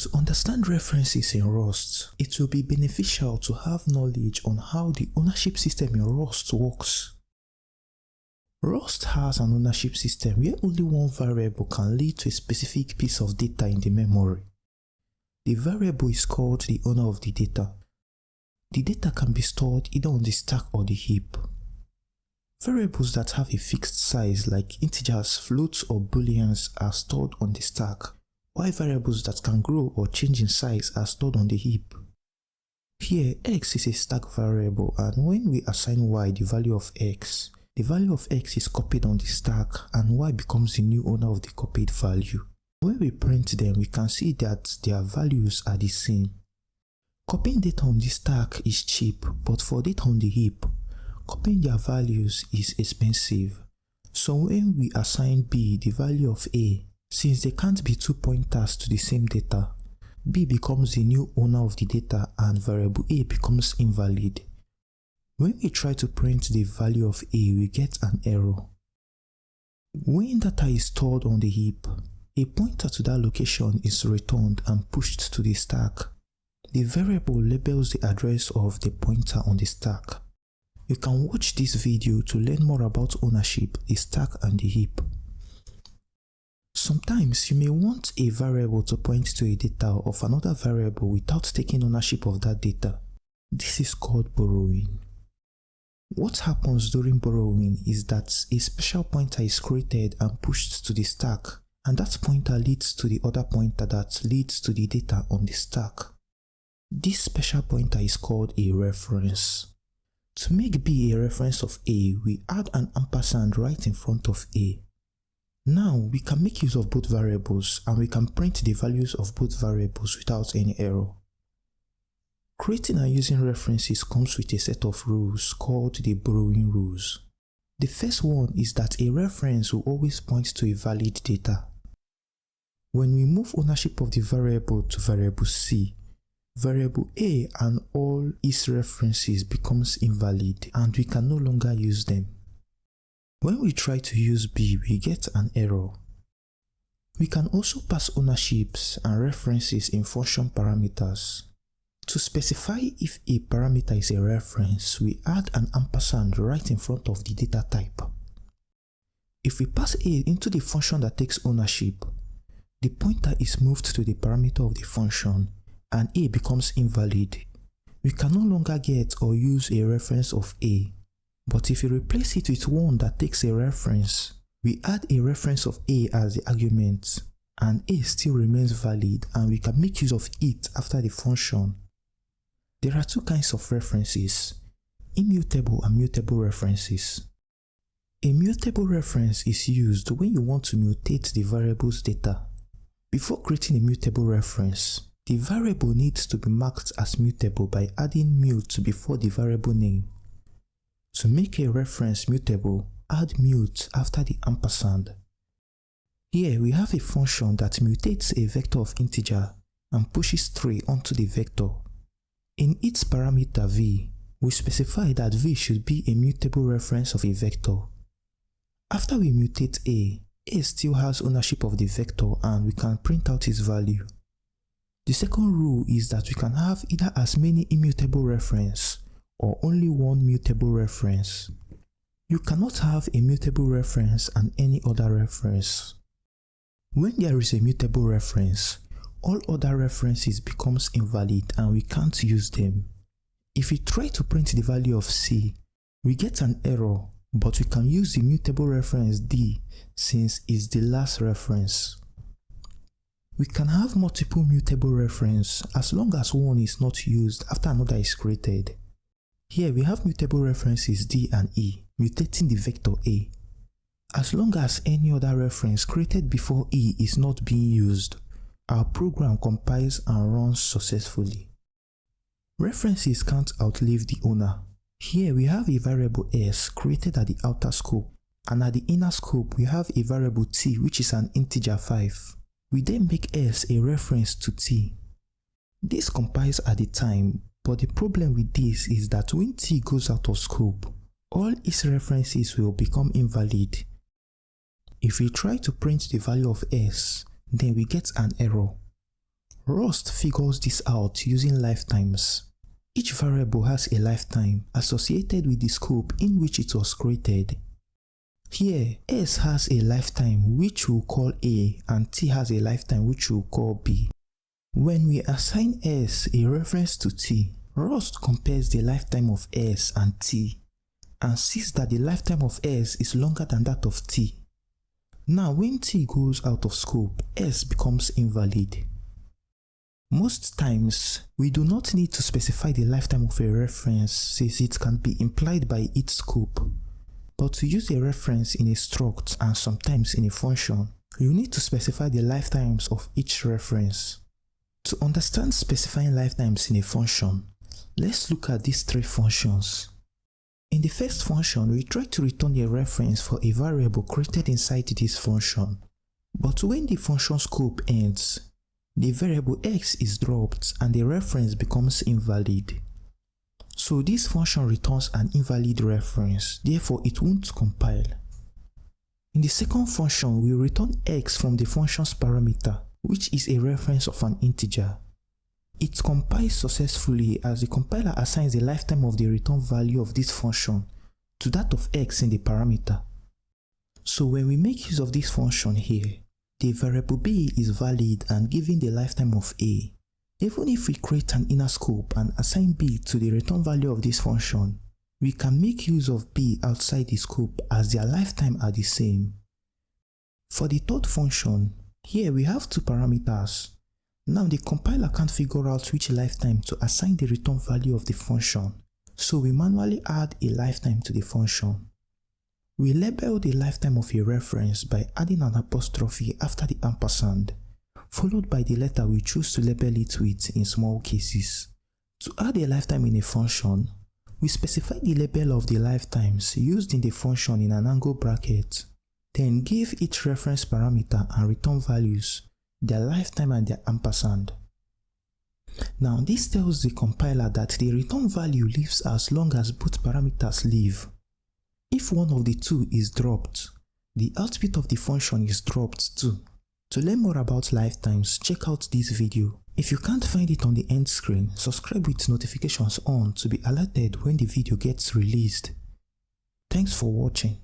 To understand references in Rust, it will be beneficial to have knowledge on how the ownership system in Rust works. Rust has an ownership system where only one variable can lead to a specific piece of data in the memory. The variable is called the owner of the data. The data can be stored either on the stack or the heap. Variables that have a fixed size like integers, floats or booleans are stored on the stack, while variables that can grow or change in size are stored on the heap. Here, x is a stack variable, and when we assign y the value of x is copied on the stack and y becomes the new owner of the copied value. When we print them, we can see that their values are the same. Copying data on the stack is cheap, but for data on the heap, copying their values is expensive. So when we assign b the value of a, since there can't be two pointers to the same data, b becomes the new owner of the data and variable a becomes invalid. When we try to print the value of a, we get an error. When data is stored on the heap, a pointer to that location is returned and pushed to the stack. The variable labels the address of the pointer on the stack. You can watch this video to learn more about ownership, the stack and the heap. Sometimes you may want a variable to point to a data of another variable without taking ownership of that data. This is called borrowing. What happens during borrowing is that a special pointer is created and pushed to the stack, and that pointer leads to the other pointer that leads to the data on the stack. This special pointer is called a reference. To make b a reference of a, we add an ampersand right in front of a. Now we can make use of both variables and we can print the values of both variables without any error. Creating and using references comes with a set of rules called the borrowing rules. The first one is that a reference will always point to a valid data. When we move ownership of the variable to variable c, variable a and all its references becomes invalid and we can no longer use them. When we try to use b, we get an error. We can also pass ownerships and references in function parameters. To specify if a parameter is a reference, we add an ampersand right in front of the data type. If we pass a into the function that takes ownership, the pointer is moved to the parameter of the function and a becomes invalid. We can no longer get or use a reference of a, but if we replace it with one that takes a reference, we add a reference of a as the argument, and a still remains valid and we can make use of it after the function. There are two kinds of references, immutable and mutable references. A mutable reference is used when you want to mutate the variable's data. Before creating a mutable reference, the variable needs to be marked as mutable by adding mute before the variable name. To make a reference mutable, add mute after the ampersand. Here we have a function that mutates a vector of integer and pushes 3 onto the vector. In its parameter v, we specify that v should be a mutable reference of a vector. After we mutate a still has ownership of the vector and we can print out its value. The second rule is that we can have either as many immutable references or only one mutable reference. You cannot have a mutable reference and any other reference. When there is a mutable reference, all other references becomes invalid and we can't use them. If we try to print the value of c, we get an error, but we can use the mutable reference d since it's the last reference. We can have multiple mutable references as long as one is not used after another is created. Here we have mutable references d and e, mutating the vector a. As long as any other reference created before e is not being used, our program compiles and runs successfully. References can't outlive the owner. Here we have a variable s created at the outer scope, and at the inner scope we have a variable t which is an integer 5. We then make s a reference to t. This compiles at the time, but the problem with this is that when t goes out of scope, all its references will become invalid. If we try to print the value of s, then we get an error. Rust figures this out using lifetimes. Each variable has a lifetime associated with the scope in which it was created. Here, S has a lifetime which we'll call A and T has a lifetime which we'll call B. When we assign S a reference to T, Rust compares the lifetime of S and T and sees that the lifetime of S is longer than that of T. Now when T goes out of scope, S becomes invalid. Most times, we do not need to specify the lifetime of a reference since it can be implied by its scope. But to use a reference in a struct and sometimes in a function, you need to specify the lifetimes of each reference. To understand specifying lifetimes in a function, let's look at these three functions. In the first function, we try to return a reference for a variable created inside this function. But when the function scope ends, the variable x is dropped and the reference becomes invalid. So this function returns an invalid reference, therefore it won't compile. In the second function, we return x from the function's parameter, which is a reference of an integer. It compiles successfully as the compiler assigns the lifetime of the return value of this function to that of x in the parameter. So when we make use of this function here, the variable b is valid and given the lifetime of a. Even if we create an inner scope and assign b to the return value of this function, we can make use of b outside the scope as their lifetime are the same. For the third function, here we have two parameters. Now the compiler can't figure out which lifetime to assign the return value of the function, so we manually add a lifetime to the function. We label the lifetime of a reference by adding an apostrophe after the ampersand, followed by the letter we choose to label it with in small cases. To add a lifetime in a function, we specify the label of the lifetimes used in the function in an angle bracket, then give each reference parameter and return values, their lifetime and their ampersand. Now this tells the compiler that the return value lives as long as both parameters live. If one of the two is dropped, the output of the function is dropped too. To learn more about lifetimes, check out this video. If you can't find it on the end screen, subscribe with notifications on to be alerted when the video gets released. Thanks for watching.